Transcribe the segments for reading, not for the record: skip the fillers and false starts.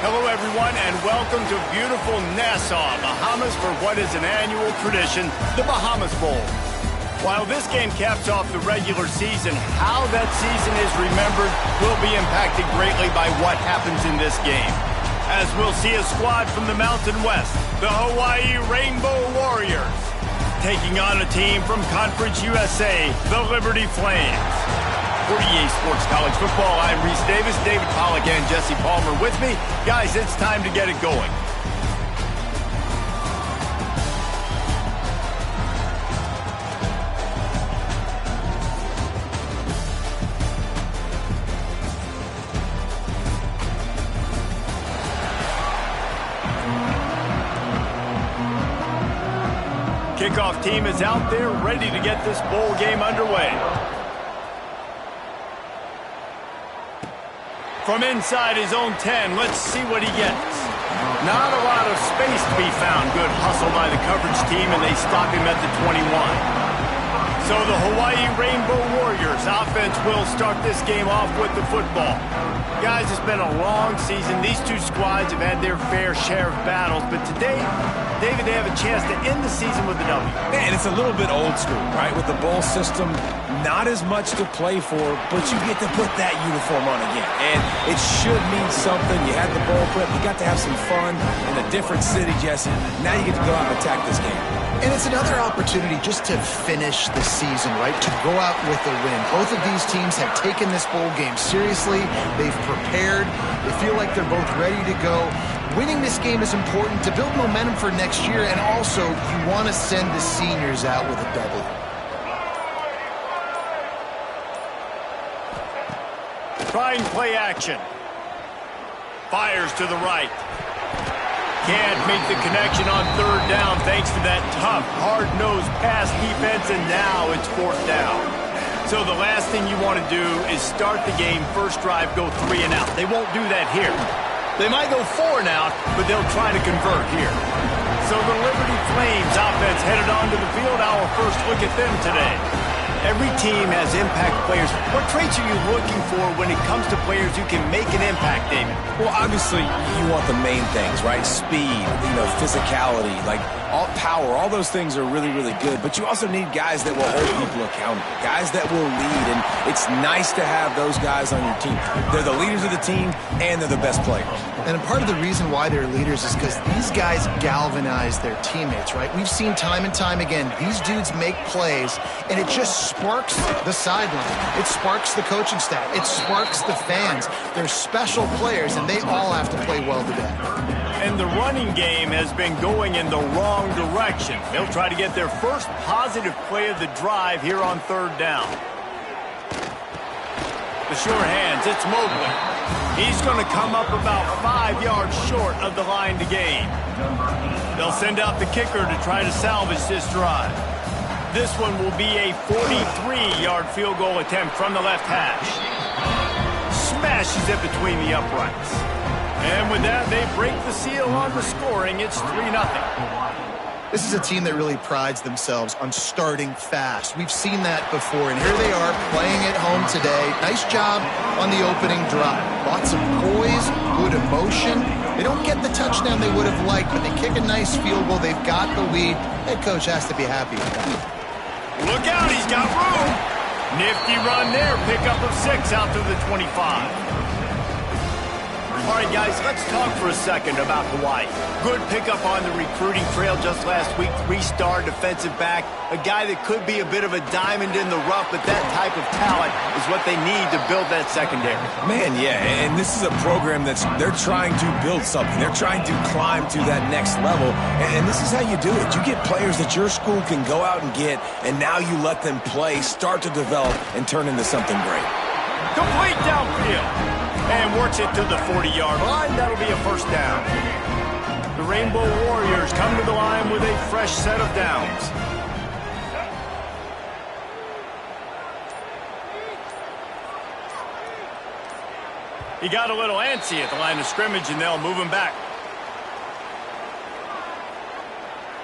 Hello, everyone, and welcome to beautiful Nassau, Bahamas, for what is an annual tradition, the Bahamas Bowl. While this game caps off the regular season, how that season is remembered will be impacted greatly by what happens in this game. As we'll see a squad from the Mountain West, the Hawaii Rainbow Warriors, taking on a team from Conference USA, the Liberty Flames. For EA Sports College Football, I'm Reese Davis, David Pollack, and Jesse Palmer with me. Guys, it's time to get it going. Kickoff team is out there ready to get this bowl game underway. From inside his own 10, let's see what he gets. Not a lot of space to be found. Good hustle by the coverage team, and they stop him at the 21. So the Hawaii Rainbow Warriors offense will start this game off with the football. Guys, it's been a long season. These two squads have had their fair share of battles, but today, David, they have a chance to end the season with a W. Man, it's a little bit old school, right? With the bowl system, not as much to play for, but you get to put that uniform on again. And it should mean something. You had the bowl prep. You got to have some fun in a different city, Jesse. Now you get to go out and attack this game. And it's another opportunity just to finish the season, right? To go out with a win. Both of these teams have taken this bowl game seriously. They've prepared. They feel like they're both ready to go. Winning this game is important to build momentum for next year, and also you want to send the seniors out with a W. Trying play action. Fires to the right. Can't make the connection on third down thanks to that tough, hard-nosed pass defense, and now it's fourth down. So the last thing you want to do is start the game, first drive, go 3 and out. They won't do that here. They might go 4 and out, but they'll try to convert here. So the Liberty Flames offense headed onto the field. Our first look at them today. Every team has impact players. What traits are you looking for when it comes to players who can make an impact, David? Well, obviously, you want the main things, right? Speed, physicality, like all power. All those things are really, really good. But you also need guys that will hold people accountable, guys that will lead. And it's nice to have those guys on your team. They're the leaders of the team, and they're the best players. And part of the reason why they're leaders is because these guys galvanize their teammates, right? We've seen time and time again, these dudes make plays, and it just sparks the sideline. It sparks the coaching staff. It sparks the fans. They're special players, and they all have to play well today. And the running game has been going in the wrong direction. They'll try to get their first positive play of the drive here on third down. The sure hands, it's Mobley. He's going to come up about 5 yards short of the line to gain. They'll send out the kicker to try to salvage this drive. This one will be a 43-yard field goal attempt from the left hash. Smashes it between the uprights. And with that, they break the seal on the scoring. It's 3-0. This is a team that really prides themselves on starting fast. We've seen that before, and here they are playing at home today. Nice job on the opening drive. Lots of poise, good emotion. They don't get the touchdown they would have liked, but they kick a nice field goal. They've got the lead. Head coach has to be happy with that. Look out, he's got room. Nifty run there, pickup of 6 out to the 25. All right, guys, let's talk for a second about Hawaii. Good pickup on the recruiting trail just last week. 3-star defensive back, a guy that could be a bit of a diamond in the rough, but that type of talent is what they need to build that secondary. Man, yeah, and this is a program they're trying to build something. They're trying to climb to that next level, and this is how you do it. You get players that your school can go out and get, and now you let them play, start to develop, and turn into something great. Complete downfield. And works it to the 40-yard line. That'll be a first down. The Rainbow Warriors come to the line with a fresh set of downs. He got a little antsy at the line of scrimmage, and they'll move him back.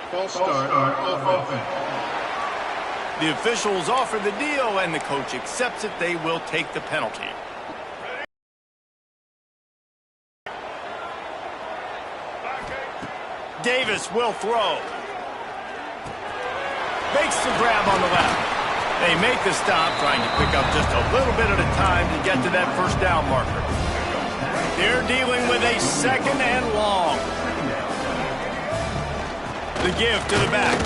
False start of offense. The officials offer the deal, and the coach accepts it. They will take the penalty. Davis will throw. Makes the grab on the left. They make the stop, trying to pick up just a little bit at a time to get to that first down marker. They're dealing with a second and long. The give to the back.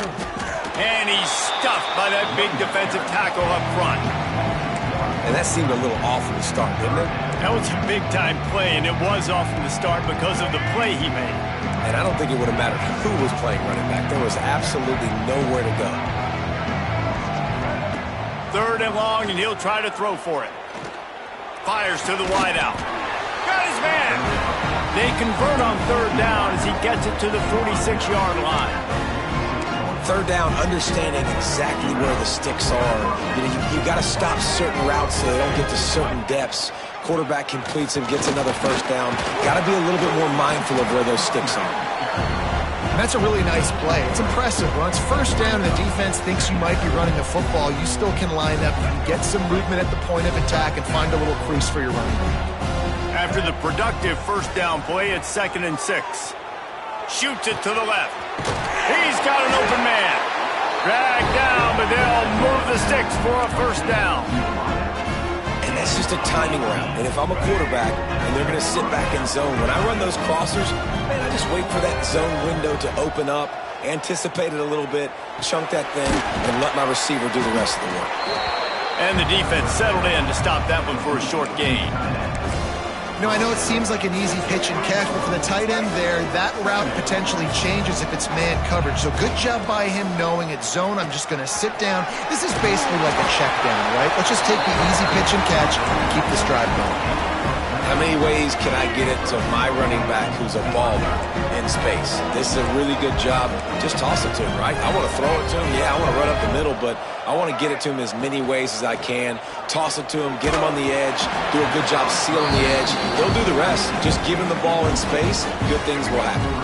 And he's stuffed by that big defensive tackle up front. And that seemed a little off from the start, didn't it? That was a big-time play, and it was off from the start because of the play he made. And I don't think it would have mattered who was playing running back. There was absolutely nowhere to go. Third and long, and he'll try to throw for it. Fires to the wideout. Got his man. They convert on third down as he gets it to the 46-yard line. Third down, understanding exactly where the sticks are. You got to stop certain routes so they don't get to certain depths. Quarterback completes and gets another first down. Got to be a little bit more mindful of where those sticks are. And that's a really nice play. It's impressive. When it's first down and the defense thinks you might be running the football, you still can line up. You can get some movement at the point of attack and find a little crease for your running back. After the productive first down play, it's 2nd and 6. Shoots it to the left. He's got an open man. Dragged down, but they'll move the sticks for a first down. And that's just a timing route. And if I'm a quarterback and they're going to sit back in zone, when I run those crossers, man, I just wait for that zone window to open up, anticipate it a little bit, chunk that thing, and let my receiver do the rest of the work. And the defense settled in to stop that one for a short gain. You know, I know it seems like an easy pitch and catch, but for the tight end there, that route potentially changes if it's man coverage. So good job by him knowing it's zone. I'm just going to sit down. This is basically like a check down, right? Let's just take the easy pitch and catch and keep this drive going. How many ways can I get it to my running back who's a baller in space? This is a really good job. Just toss it to him, right? I want to throw it to him. Yeah, I want to run up the middle, but I want to get it to him as many ways as I can. Toss it to him, get him on the edge, do a good job sealing the edge. He'll do the rest. Just give him the ball in space, good things will happen.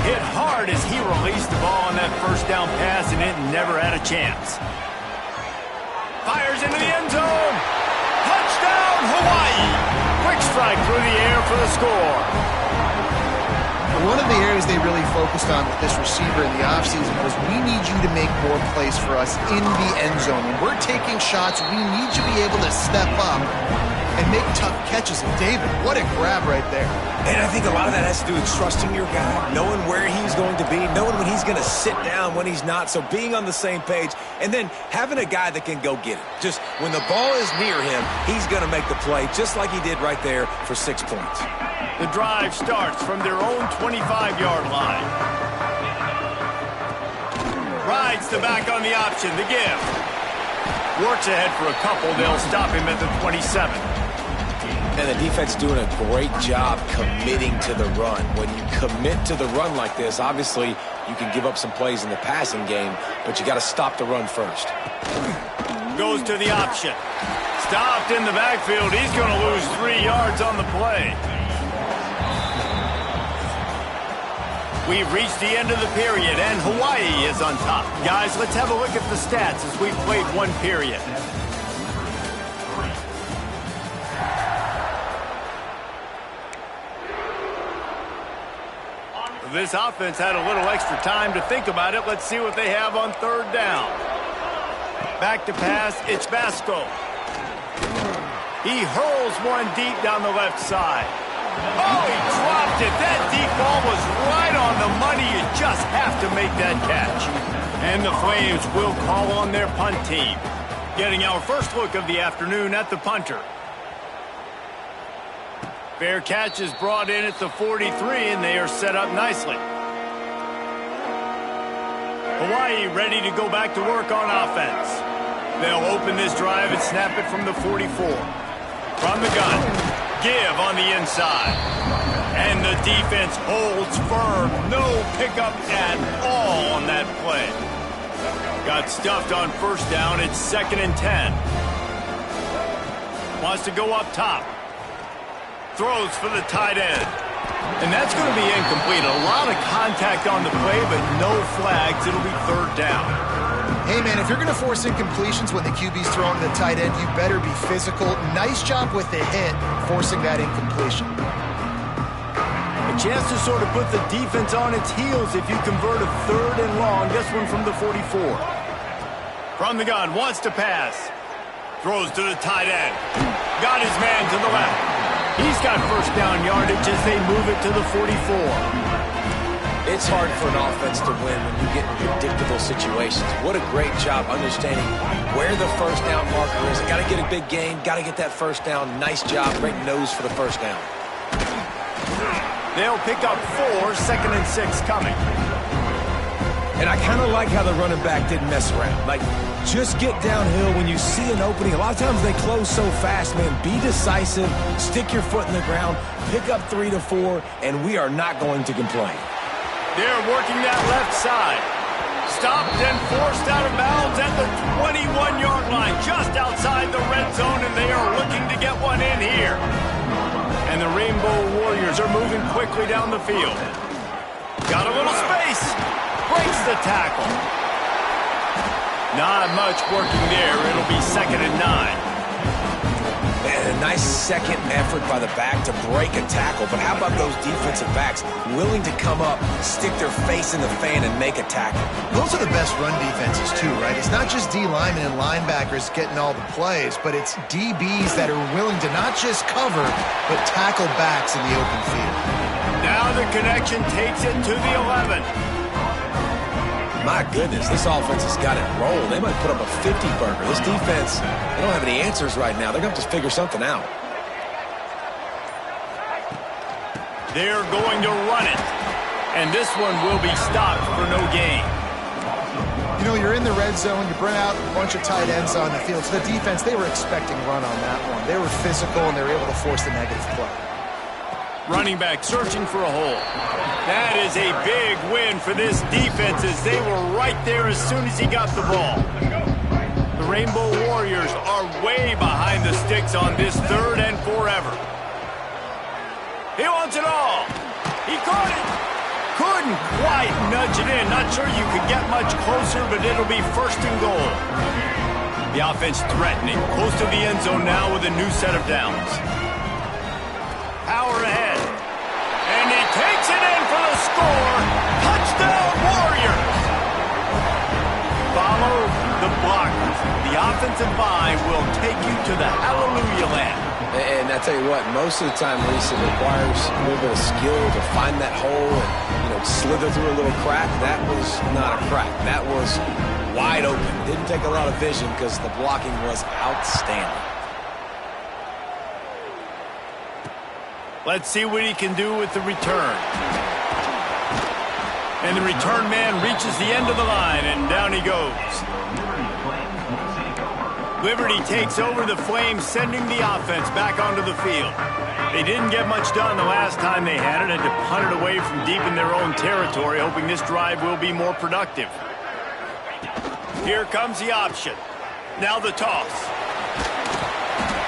Hit hard as he released the ball on that first down pass, and it never had a chance. Fires into the end zone. Touchdown, Hawaii. Quick strike through the air for the score. One of the areas they really focused on with this receiver in the offseason was we need you to make more plays for us in the end zone. When we're taking shots, we need you to be able to step up and make tough catches. And David, what a grab right there. And I think a lot of that has to do with trusting your guy, knowing where he's going to be, knowing when he's going to sit down, when he's not, so being on the same page, and then having a guy that can go get it. Just when the ball is near him, he's going to make the play, just like he did right there for 6 points. The drive starts from their own 25-yard line. Rides the back on the option, the give. Works ahead for a couple, they'll stop him at the 27. And the defense doing a great job committing to the run. When you commit to the run like this, obviously you can give up some plays in the passing game, but you got to stop the run first. Goes to the option. Stopped in the backfield. He's going to lose 3 yards on the play. We've reached the end of the period, and Hawaii is on top. Guys, let's have a look at the stats as we've played one period. This offense had a little extra time to think about it. Let's see what they have on third down. Back to pass, it's Vasco. He hurls one deep down the left side. Oh, he dropped it. That deep ball was right on the money. You just have to make that catch. And the Flames will call on their punt team. Getting our first look of the afternoon at the punter. Fair catch is brought in at the 43, and they are set up nicely. Hawaii ready to go back to work on offense. They'll open this drive and snap it from the 44. From the gun, give on the inside. And the defense holds firm. No pickup at all on that play. Got stuffed on first down. It's 2nd and 10. Wants to go up top. Throws for the tight end. And that's going to be incomplete. A lot of contact on the play, but no flags. It'll be third down. Hey, man, if you're going to force incompletions when the QB's throwing the tight end, you better be physical. Nice job with the hit, forcing that incompletion. The A chance to sort of put the defense on its heels if you convert a 3rd and long. This one from the 44. From the gun, wants to pass. Throws to the tight end. Got his man to the left. He's got first down yardage as they move it to the 44. It's hard for an offense to win when you get in predictable situations. What a great job understanding where the first down marker is. Got to get a big gain. Got to get that first down. Nice job. Great nose for the first down. They'll pick up 4, 2nd and 6 coming. And I kind of like how the running back didn't mess around. Like, just get downhill when you see an opening. A lot of times they close so fast, man. Be decisive. Stick your foot in the ground. Pick up 3 to 4, and we are not going to complain. They're working that left side. Stopped and forced out of bounds at the 21-yard line, just outside the red zone, and they are looking to get one in here. And the Rainbow Warriors are moving quickly down the field. Got a little space. Breaks the tackle. Not much working there. It'll be 2nd and 9. And a nice second effort by the back to break a tackle. But how about those defensive backs willing to come up, stick their face in the fan, and make a tackle? Those are the best run defenses, too, right? It's not just D linemen and linebackers getting all the plays, but it's DBs that are willing to not just cover, but tackle backs in the open field. Now the connection takes it to the 11. My goodness, this offense has got it rolled. They might put up a 50-burger. This defense, they don't have any answers right now. They're going to have to figure something out. They're going to run it. And this one will be stopped for no gain. You know, you're in the red zone. You bring out a bunch of tight ends on the field. So the defense, they were expecting run on that one. They were physical, and they were able to force the negative play. Running back searching for a hole. That is a big win for this defense as they were right there as soon as he got the ball. The Rainbow Warriors are way behind the sticks on this 3rd and forever. He wants it all. He caught it. Couldn't quite nudge it in. Not sure you could get much closer, but it'll be 1st and goal. The offense threatening. Close to the end zone now with a new set of downs. Power ahead. And he takes it in for the score. Touchdown, Warriors. Follow the blockers. The offensive line will take you to the hallelujah land. And I tell you what, most of the time, Lisa, it requires a little bit of skill to find that hole and, slither through a little crack. That was not a crack. That was wide open. Didn't take a lot of vision because the blocking was outstanding. Let's see what he can do with the return. And the return man reaches the end of the line, and down he goes. Liberty takes over the Flames, sending the offense back onto the field. They didn't get much done the last time they had it, had to punt it away from deep in their own territory, hoping this drive will be more productive. Here comes the option. Now the toss.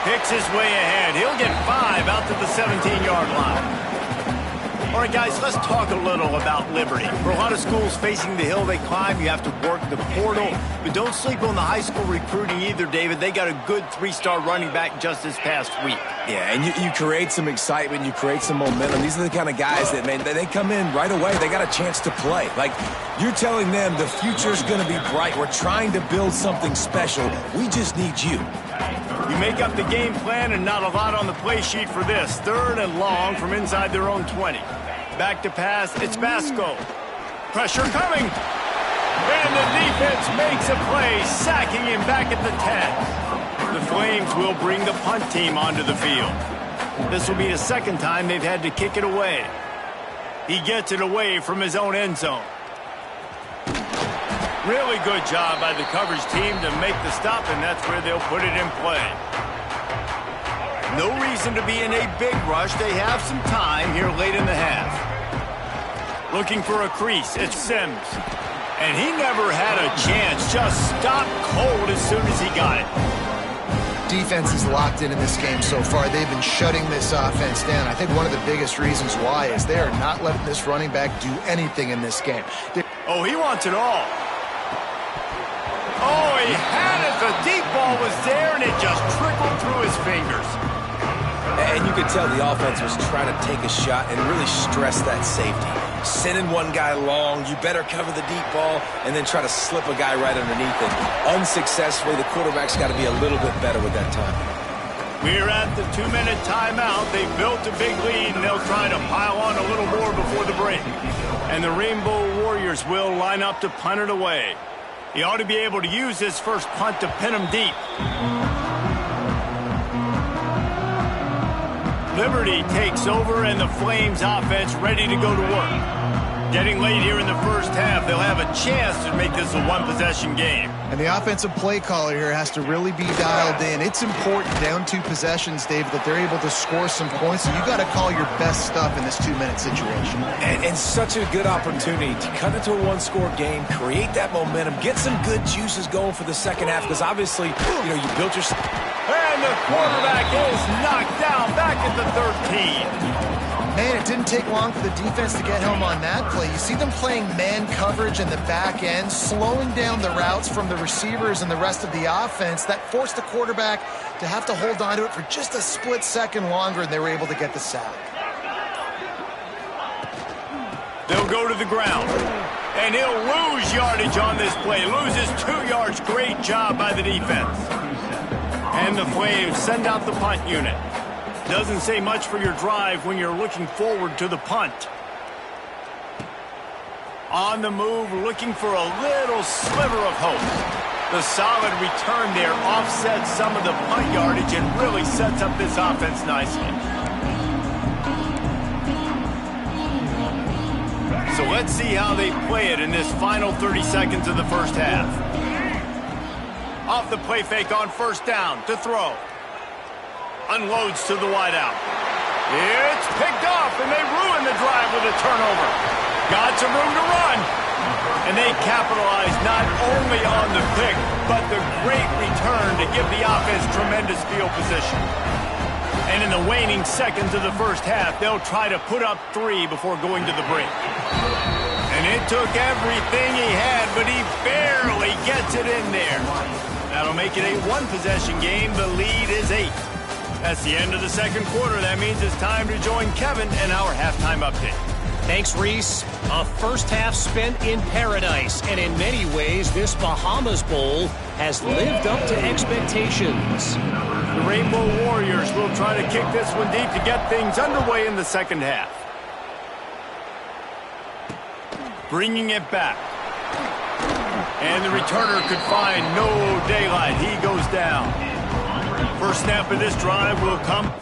Picks his way ahead. He'll get 5 out to the 17-yard line. All right, guys, let's talk a little about Liberty. For a lot of schools facing the hill they climb, you have to work the portal. But don't sleep on the high school recruiting either, David. They got a good 3-star running back just this past week. Yeah, and you create some excitement, you create some momentum. These are the kind of guys that, man, they come in right away. They got a chance to play. Like, you're telling them the future's going to be bright. We're trying to build something special. We just need you. You make up the game plan and not a lot on the play sheet for this. 3rd and long from inside their own 20. Back to pass, it's Basco. Pressure coming. And the defense makes a play, sacking him back at the 10. The Flames will bring the punt team onto the field. This will be the 2nd time they've had to kick it away. He gets it away from his own end zone. Really good job by the coverage team to make the stop, and that's where they'll put it in play. No reason to be in a big rush. They have some time here late in the half. Looking for a crease, it's Sims. And he never had a chance, just stopped cold as soon as he got it. Defense is locked in this game so far. They've been shutting this offense down. I think one of the biggest reasons why is they are not letting this running back do anything in this game. Oh, he wants it all. Oh, he had it. The deep ball was there, and it just trickled through his fingers. And you could tell the offense was trying to take a shot and really stress that safety. Sending one guy long, you better cover the deep ball, and then try to slip a guy right underneath it. Unsuccessfully, the quarterback's got to be a little bit better with that time. We're at the 2-minute timeout. They've built a big lead, and they'll try to pile on a little more before the break. And the Rainbow Warriors will line up to punt it away. He ought to be able to use this first punt to pin him deep. Liberty takes over, and the Flames offense ready to go to work. Getting late here in the first half, they'll have a chance to make this a one-possession game. And the offensive play caller here has to really be dialed in. It's important down 2 possessions, David, that they're able to score some points. So you got to call your best stuff in this 2-minute situation. And such a good opportunity to cut into a one-score game, create that momentum, get some good juices going for the second half. Because obviously, you built your... And the quarterback is knocked down back at the 13. Man, it didn't take long for the defense to get home on that play. You see them playing man coverage in the back end, slowing down the routes from the receivers and the rest of the offense. That forced the quarterback to have to hold on to it for just a split second longer, and they were able to get the sack. They'll go to the ground, and he'll lose yardage on this play. Loses 2 yards. Great job by the defense. And the Flames send out the punt unit. Doesn't say much for your drive when you're looking forward to the punt. On the move, looking for a little sliver of hope. The solid return there offsets some of the punt yardage and really sets up this offense nicely. So let's see how they play it in this final 30 seconds of the first half. Off the play fake on first down to throw. Unloads to the wideout. It's picked off, and they ruin the drive with a turnover. Got some room to run. And they capitalize not only on the pick, but the great return to give the offense tremendous field position. And in the waning seconds of the first half, they'll try to put up 3 before going to the break. And it took everything he had, but he barely gets it in there. That'll make it a one-possession game. The lead is 8. That's the end of the second quarter. That means it's time to join Kevin and our halftime update. Thanks, Reese. A first half spent in paradise, and in many ways, this Bahamas Bowl has lived up to expectations. The Rainbow Warriors will try to kick this one deep to get things underway in the second half. Bringing it back. And the returner could find no daylight. He goes down. First snap of this drive will come.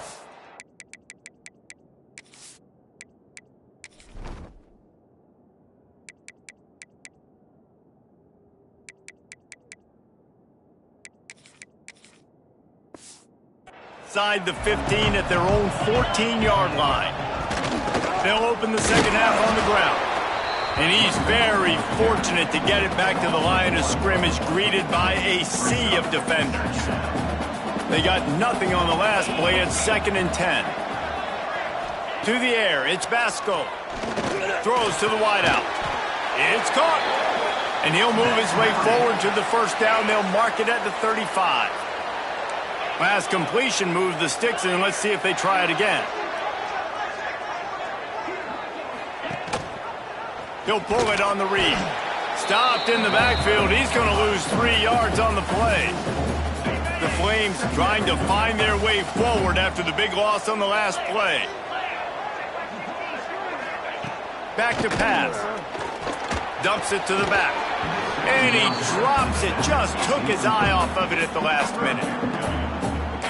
Inside the 15 at their own 14-yard line. They'll open the second half on the ground. And he's very fortunate to get it back to the line of scrimmage, greeted by a sea of defenders. They got nothing on the last play. It's 2nd and 10. To the air, it's Basco. Throws to the wideout. It's caught. And he'll move his way forward to the first down. They'll mark it at the 35. Last completion moved the sticks in. Let's see if they try it again. He'll pull it on the read. Stopped in the backfield. He's going to lose 3 yards on the play. The Flames trying to find their way forward after the big loss on the last play. Back to pass. Dumps it to the back. And he drops it. Just took his eye off of it at the last minute.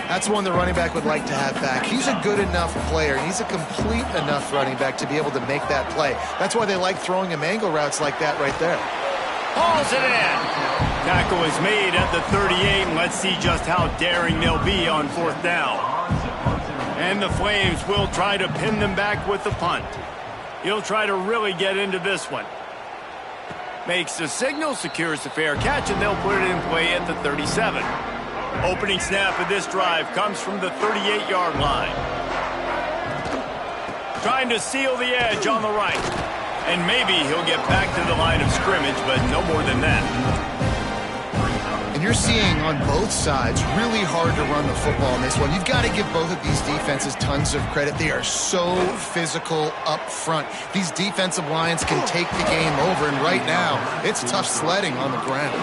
That's one the running back would like to have back. He's a good enough player. He's a complete enough running back to be able to make that play. That's why they like throwing him angle routes like that right there. Hauls it in. Tackle is made at the 38, and let's see just how daring they'll be on 4th down. And the Flames will try to pin them back with the punt. He'll try to really get into this one. Makes the signal, secures the fair catch, and they'll put it in play at the 37. Opening snap of this drive comes from the 38-yard line. Trying to seal the edge on the right. And maybe he'll get back to the line of scrimmage, but no more than that. And you're seeing on both sides really hard to run the football in this one. You've got to give both of these defenses tons of credit. They are so physical up front. These defensive lines can take the game over, and right now, it's tough sledding on the ground.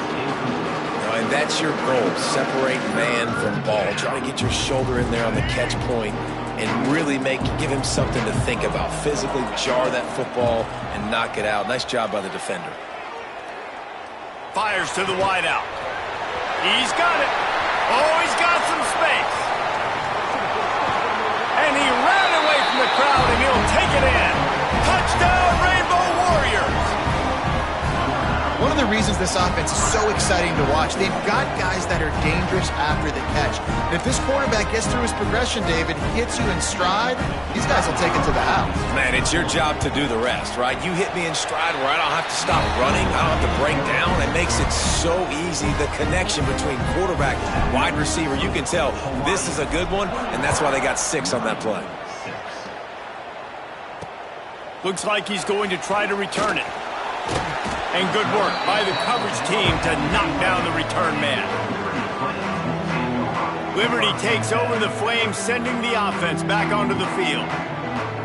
And that's your goal, separate man from ball. Try to get your shoulder in there on the catch point and really give him something to think about. Physically jar that football and knock it out. Nice job by the defender. Fires to the wideout. He's got it. Oh, he's got some space. And he ran away from the crowd, and he'll take it in. Touchdown, Rainbow Warriors. One of the reasons this offense is so exciting to watch, they've got guys that are dangerous after the catch. And if this quarterback gets through his progression, David, hits you in stride, these guys will take it to the house. Man, it's your job to do the rest, right? You hit me in stride where I don't have to stop running. I don't have to break down. It makes it so easy. The connection between quarterback, wide receiver, you can tell this is a good one, and that's why they got 6 on that play. Looks like he's going to try to return it. And good work by the coverage team to knock down the return man. Liberty takes over the Flames, sending the offense back onto the field.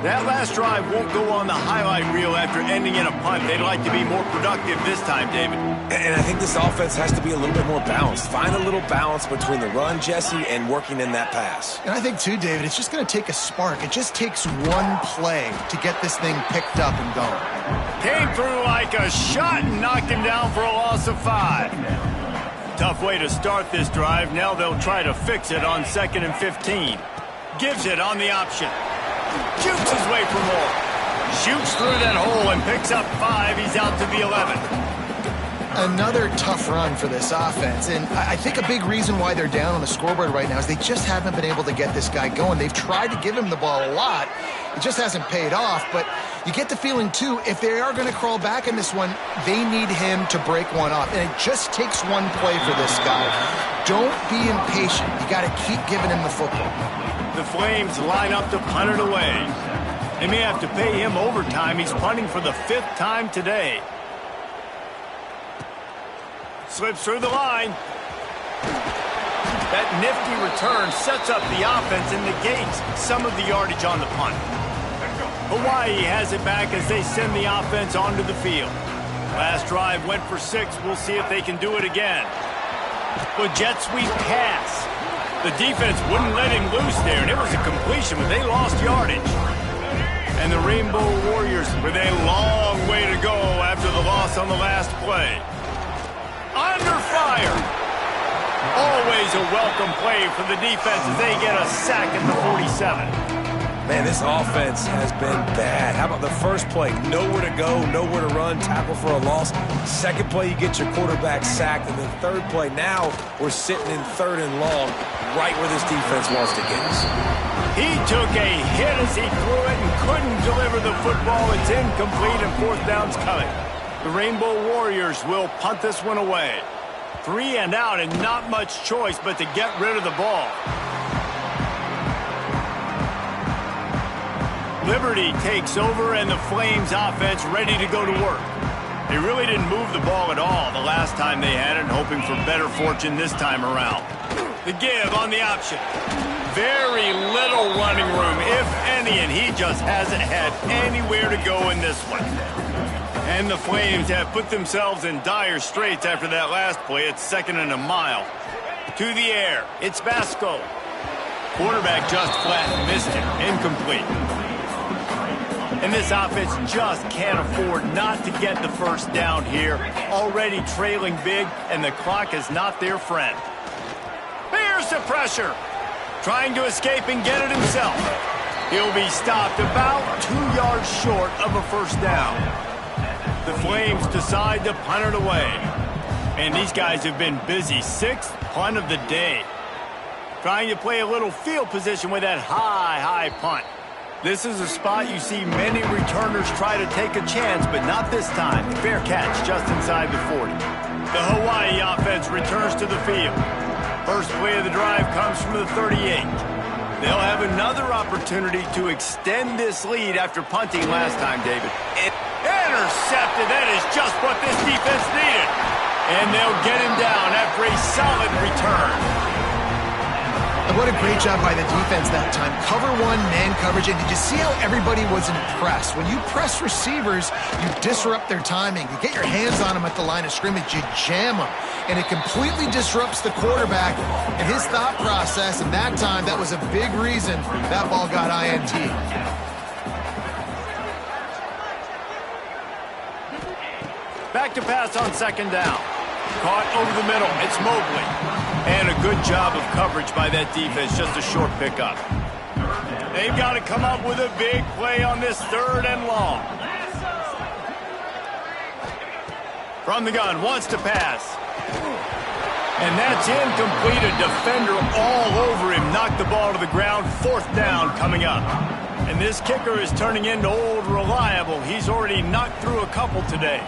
That last drive won't go on the highlight reel after ending in a punt. They'd like to be more productive this time, David. And I think this offense has to be a little bit more balanced. Find a little balance between the run, Jesse, and working in that pass. And I think, too, David, it's just going to take a spark. It just takes one play to get this thing picked up and going. Came through like a shot and knocked him down for a loss of 5. Tough way to start this drive. Now they'll try to fix it on 2nd and 15. Gives it on the option. Shoots his way for more. Shoots through that hole and picks up 5. He's out to the 11. Another tough run for this offense, and I think a big reason why they're down on the scoreboard right now is they just haven't been able to get this guy going. They've tried to give him the ball a lot. It just hasn't paid off, but you get the feeling, too, if they are going to crawl back in this one, they need him to break one off, and it just takes one play for this guy. Don't be impatient. You got to keep giving him the football. The Flames line up to punt it away. They may have to pay him overtime. He's punting for the 5th time today. Slips through the line. That nifty return sets up the offense and negates some of the yardage on the punt. Hawaii has it back as they send the offense onto the field. Last drive went for 6. We'll see if they can do it again. But jet sweep pass. The defense wouldn't let him loose there, and it was a completion, but they lost yardage. And the Rainbow Warriors with a long way to go after the loss on the last play. Under fire. Always a welcome play for the defense as they get a sack at the 47. Man, this offense has been bad. How about the first play? Nowhere to go, nowhere to run, tackle for a loss. Second play, you get your quarterback sacked. And then third play, now we're sitting in 3rd and long, right where this defense wants to get us. He took a hit as he threw it and couldn't deliver the football. It's incomplete and 4th down's coming. The Rainbow Warriors will punt this one away. 3 and out and not much choice but to get rid of the ball. Liberty takes over and the Flames offense ready to go to work. They really didn't move the ball at all the last time they had it, hoping for better fortune this time around. The give on the option. Very little running room, if any, and he just hasn't had anywhere to go in this one. And the Flames have put themselves in dire straits after that last play. It's 2nd and a mile. To the air, it's Vasco. Quarterback just flat missed it. Incomplete. And this offense just can't afford not to get the 1st down here. Already trailing big, and the clock is not their friend. Here's the pressure. Trying to escape and get it himself. He'll be stopped about 2 yards short of a 1st down. The Flames decide to punt it away. And these guys have been busy. 6th punt of the day. Trying to play a little field position with that high punt. This is a spot you see many returners try to take a chance, but not this time. Fair catch just inside the 40. The Hawaii offense returns to the field. First play of the drive comes from the 38. They'll have another opportunity to extend this lead after punting last time, David. Intercepted. That is just what this defense needed. And they'll get him down after a solid return. And what a great job by the defense that time. Cover one, man coverage, and did you see how everybody was impressed? When you press receivers, you disrupt their timing. You get your hands on them at the line of scrimmage, you jam them, and it completely disrupts the quarterback and his thought process, and that time, that was a big reason that ball got INT. Back to pass on second down. Caught over the middle. It's Mobley. And a good job of coverage by that defense. Just a short pickup. They've got to come up with a big play on this third and long. From the gun, wants to pass. And that's incomplete. A defender all over him. Knocked the ball to the ground. Fourth down coming up. And this kicker is turning into old reliable. He's already knocked through a couple today.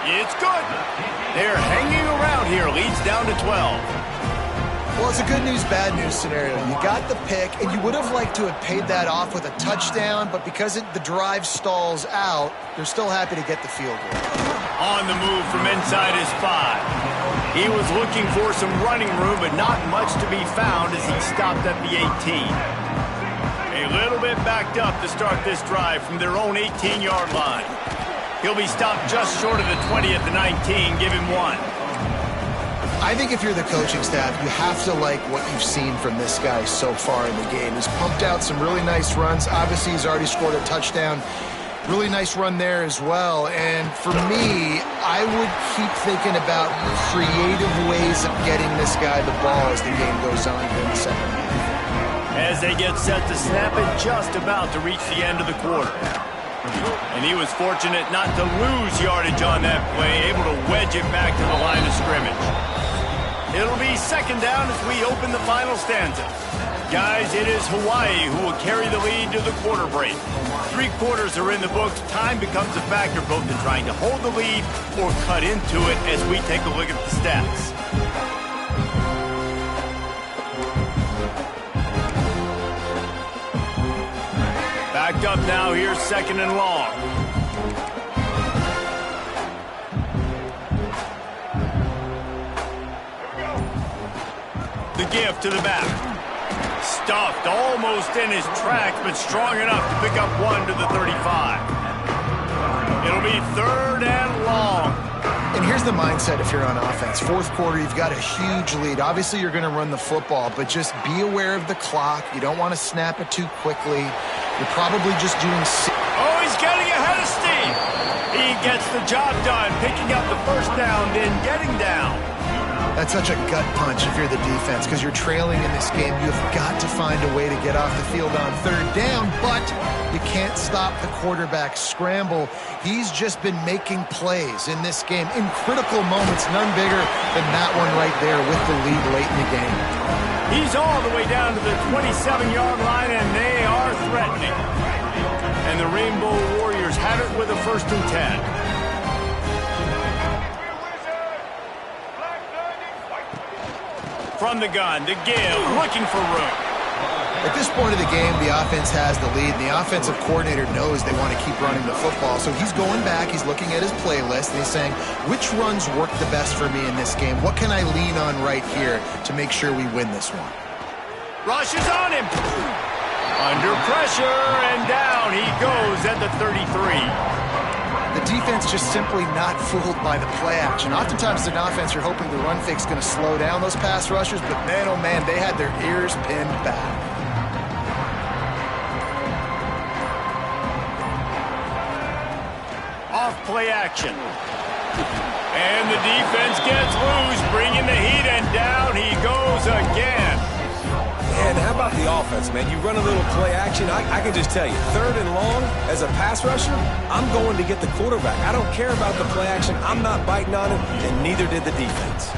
It's good. They're hanging around here. Leads down to 12. Well, it's a good news, bad news scenario. You got the pick, and you would have liked to have paid that off with a touchdown, but because the drive stalls out, they're still happy to get the field goal. On the move from inside his 5. He was looking for some running room, but not much to be found as he stopped at the 18. A little bit backed up to start this drive from their own 18-yard line. He'll be stopped just short of the 20 at the 19. Give him 1. I think if you're the coaching staff, you have to like what you've seen from this guy so far in the game. He's pumped out some really nice runs. Obviously, he's already scored a touchdown. Really nice run there as well. And for me, I would keep thinking about creative ways of getting this guy the ball as the game goes on here in the second half. As they get set to snap it, just about to reach the end of the quarter. And he was fortunate not to lose yardage on that play, able to wedge it back to the line of scrimmage. It'll be second down as we open the final stanza. Guys, it is Hawaii who will carry the lead to the quarter break. 3 quarters are in the books. Time becomes a factor both in trying to hold the lead or cut into it as we take a look at the stats. Backed up now, here's second and long. The give to the back. Stuffed almost in his tracks, but strong enough to pick up 1 to the 35. It'll be third and long. And here's the mindset if you're on offense. Fourth quarter, you've got a huge lead. Obviously, you're going to run the football, but just be aware of the clock. You don't want to snap it too quickly. You're probably just doing... Oh, he's getting ahead of steam. He gets the job done, picking up the first down, then getting down. That's such a gut punch if you're the defense, because you're trailing in this game. You've got to find a way to get off the field on third down, but you can't stop the quarterback scramble. He's just been making plays in this game in critical moments, none bigger than that one right there with the lead late in the game. He's all the way down to the 27-yard line, and they are threatening. And the Rainbow Warriors have it with a 1st and 10. From the gun, to give, looking for room. At this point of the game, the offense has the lead, and the offensive coordinator knows they want to keep running the football. So he's going back, he's looking at his playlist, and he's saying, which runs work the best for me in this game? What can I lean on right here to make sure we win this one? Rush is on him. Under pressure, and down he goes at the 33. The defense just simply not fooled by the play action. Oftentimes, as an offense, you're hoping the run fake's going to slow down those pass rushers, but man, oh man, they had their ears pinned back. Off play action. And the defense gets loose, bringing the heat, and down he goes again. And how about the offense, man? You run a little play action. I can just tell you, third and long, as a pass rusher, I'm going to get the quarterback. I don't care about the play action. I'm not biting on it, and neither did the defense.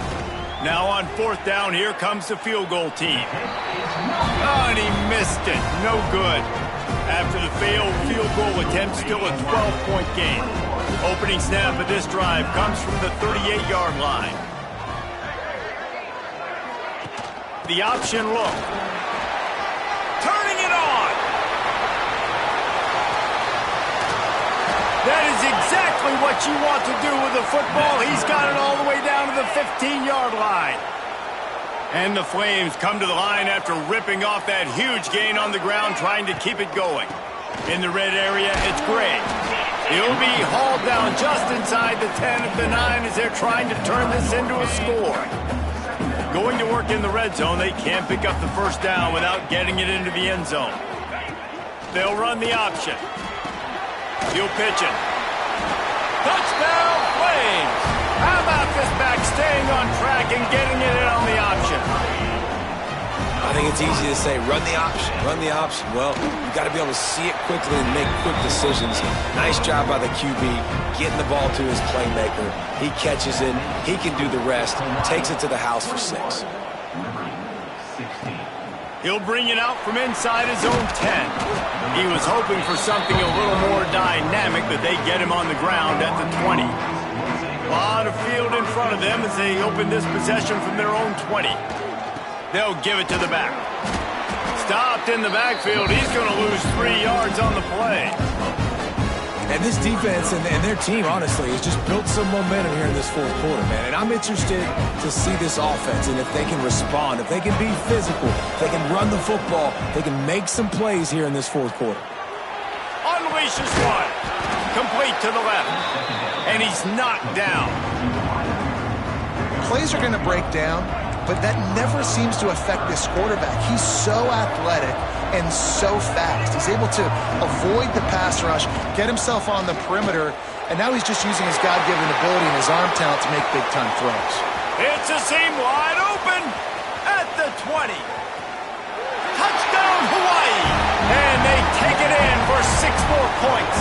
Now on 4th down, here comes the field goal team. Oh, and he missed it. No good. After the failed field goal attempt, still a 12-point game. Opening snap of this drive comes from the 38-yard line. The option look. Turning it on. That is exactly exactly what you want to do with the football. He's got it all the way down to the 15-yard line. And the Flames come to the line after ripping off that huge gain on the ground, trying to keep it going. In the red area, it's Gray. He'll be hauled down just inside the 10 of the 9 as they're trying to turn this into a score. Going to work in the red zone, they can't pick up the first down without getting it into the end zone. They'll run the option. He'll pitch it. Touchdown, Flames! How about this back staying on track and getting it in on the option? I think it's easy to say, run the option, run the option. Well, you got to be able to see it quickly and make quick decisions. Nice job by the QB, getting the ball to his playmaker. He catches it, he can do the rest, takes it to the house for 6. He'll bring it out from inside his own 10. He was hoping for something a little more dynamic, but they get him on the ground at the 20. A lot of field in front of them as they open this possession from their own 20. They'll give it to the back. Stopped in the backfield. He's going to lose 3 yards on the play. And this defense and their team, honestly, has just built some momentum here in this fourth quarter, man. And I'm interested to see this offense and if they can respond, if they can be physical, if they can run the football, they can make some plays here in this fourth quarter. Unleashes one. Complete to the left. And he's knocked down. Plays are going to break down, but that never seems to affect this quarterback. He's so athletic and so fast. He's able to avoid the pass rush, get himself on the perimeter, and now he's just using his God-given ability and his arm talent to make big-time throws. It's a seam wide open at the 20. Touchdown, Hawai'i! And they take it in for 6 more points.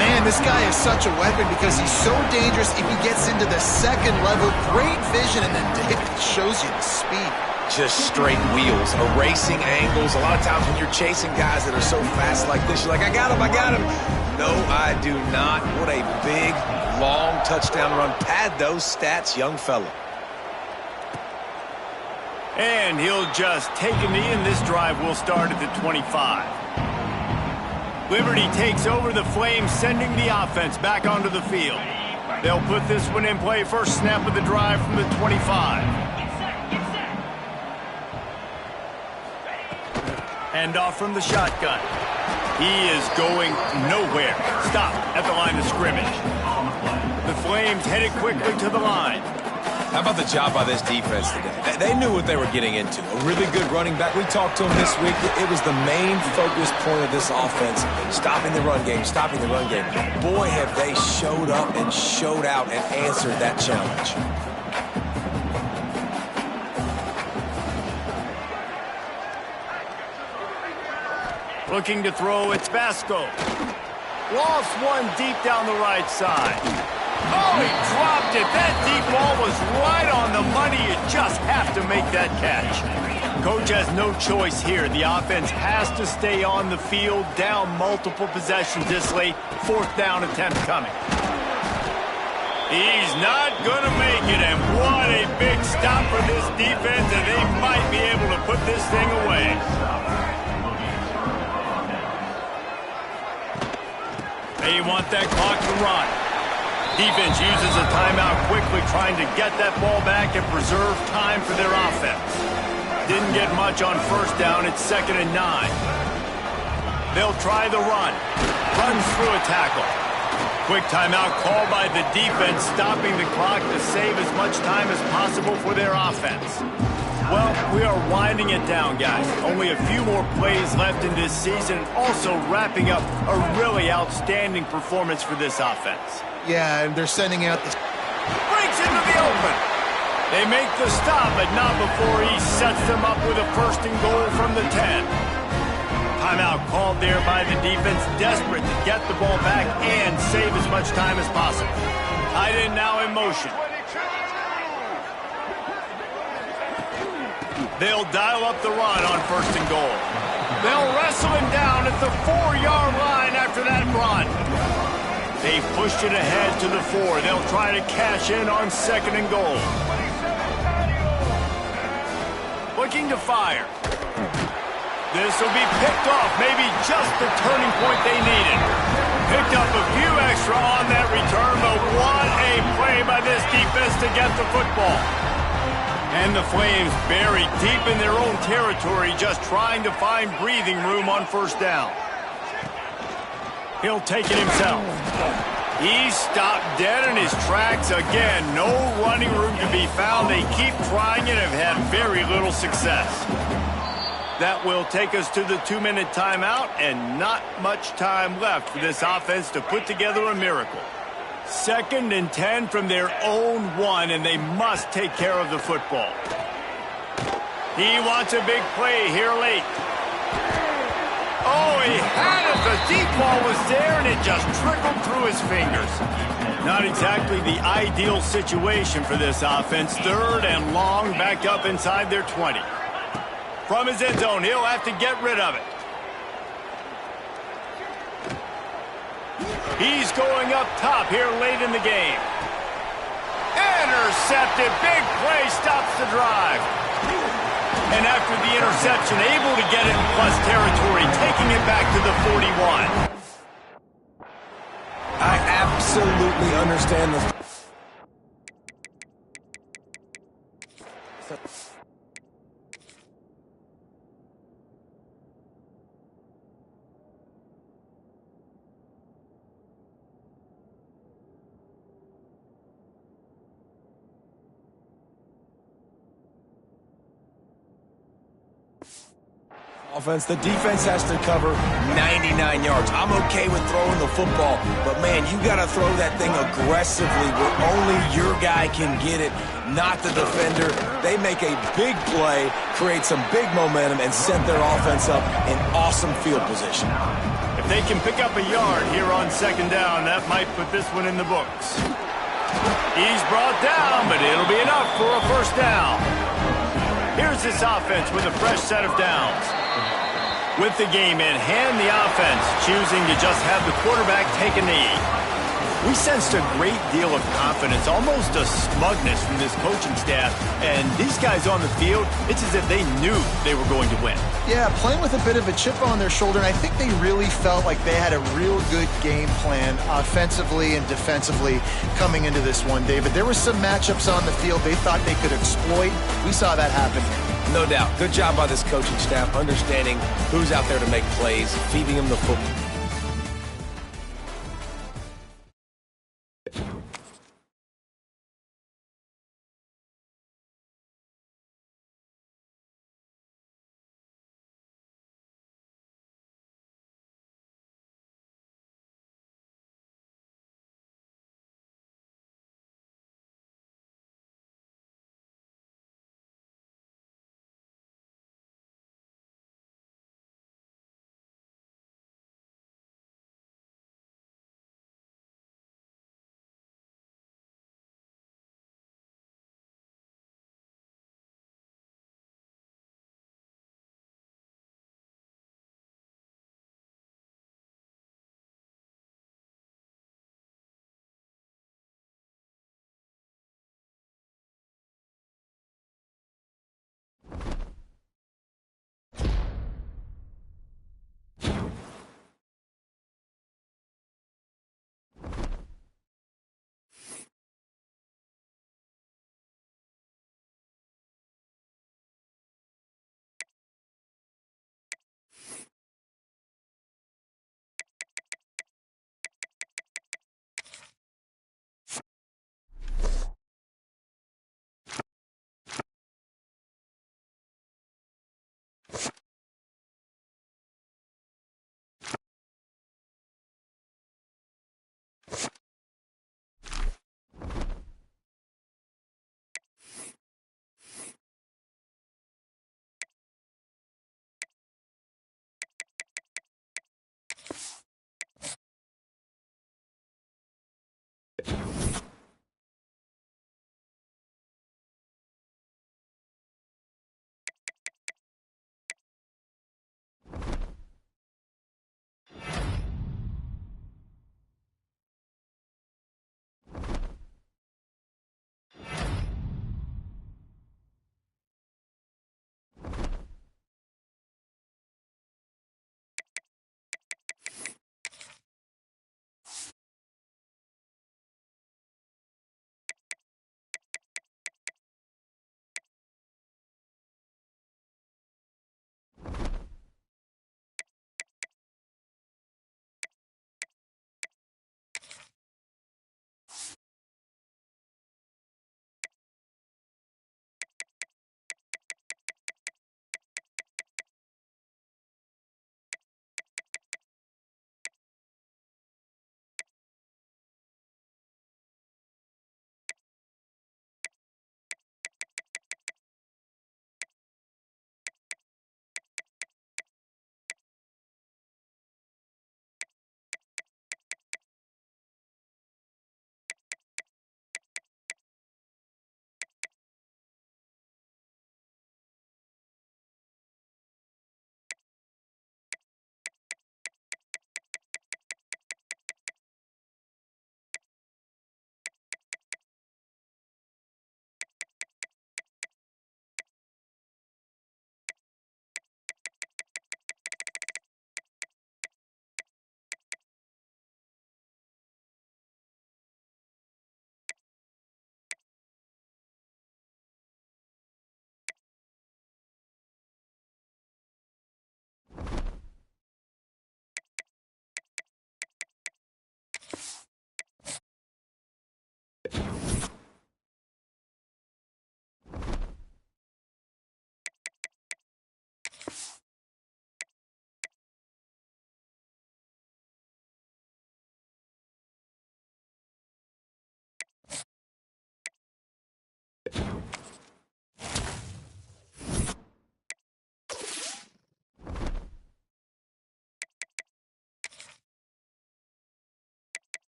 Man, this guy is such a weapon because he's so dangerous if he gets into the second level. Great vision, and then David shows you the speed. Just straight wheels, erasing angles. A lot of times when you're chasing guys that are so fast like this, you're like, I got him, I got him. No, I do not. What a big, long touchdown run. Pad those stats, young fella. And he'll just take a knee, and this drive will start at the 25. Liberty takes over the Flames, sending the offense back onto the field. They'll put this one in play. First snap of the drive from the 25. Hand off from the shotgun. He is going nowhere. Stop at the line of scrimmage. The Flames headed quickly to the line. How about the job by this defense today? They knew what they were getting into. A really good running back. We talked to him this week. It was the main focus point of this offense, stopping the run game, stopping the run game. Boy, have they showed up and showed out and answered that challenge. Looking to throw, it's Vasco. Lost one deep down the right side. Oh, he dropped it. That deep ball was right on the money. You just have to make that catch. Coach has no choice here. The offense has to stay on the field, down multiple possessions this late. 4th down attempt coming. He's not going to make it, and what a big stop for this defense, and they might be able to put this thing away. They want that clock to run. Defense uses a timeout quickly, trying to get that ball back and preserve time for their offense. Didn't get much on first down. It's 2nd and 9. They'll try the run. Runs through a tackle. Quick timeout called by the defense, stopping the clock to save as much time as possible for their offense. Well, we are winding it down, guys. Only a few more plays left in this season, also wrapping up a really outstanding performance for this offense. Yeah, and they're sending out the... Breaks into the open. They make the stop, but not before he sets them up with a 1st and goal from the 10. Timeout called there by the defense, desperate to get the ball back and save as much time as possible. Tight end now in motion. They'll dial up the run on 1st and goal. They'll wrestle him down at the 4-yard line after that run. They've pushed it ahead to the 4. They'll try to cash in on 2nd and goal. Looking to fire. This will be picked off. Maybe just the turning point they needed. Picked up a few extra on that return, but what a play by this defense to get the football. And the Flames buried deep in their own territory, just trying to find breathing room on first down. He'll take it himself. He stopped dead in his tracks again. No running room to be found. They keep trying and have had very little success. That will take us to the 2-minute timeout, and not much time left for this offense to put together a miracle. 2nd and 10 from their own 1, and they must take care of the football. He wants a big play here late. Oh, he had it. The deep ball was there, and it just trickled through his fingers. Not exactly the ideal situation for this offense. 3rd and long, back up inside their 20. From his end zone, he'll have to get rid of it. He's going up top here late in the game. Intercepted. Big play stops the drive. And after the interception, able to get it in plus territory, taking it back to the 41. I absolutely understand this. Offense, the defense has to cover 99 yards. I'm okay with throwing the football, but man, you got to throw that thing aggressively where only your guy can get it, not the defender. They make a big play, create some big momentum, and set their offense up in awesome field position. If they can pick up a yard here on 2nd down, that might put this one in the books. He's brought down, but it'll be enough for a 1st down. Here's this offense with a fresh set of downs. With the game in hand, the offense choosing to just have the quarterback take a knee. We sensed a great deal of confidence, almost a smugness from this coaching staff. And these guys on the field, it's as if they knew they were going to win. Yeah, playing with a bit of a chip on their shoulder, and I think they really felt like they had a real good game plan offensively and defensively coming into this one, David. There were some matchups on the field they thought they could exploit. We saw that happen. No doubt. Good job by this coaching staff, understanding who's out there to make plays, feeding them the football.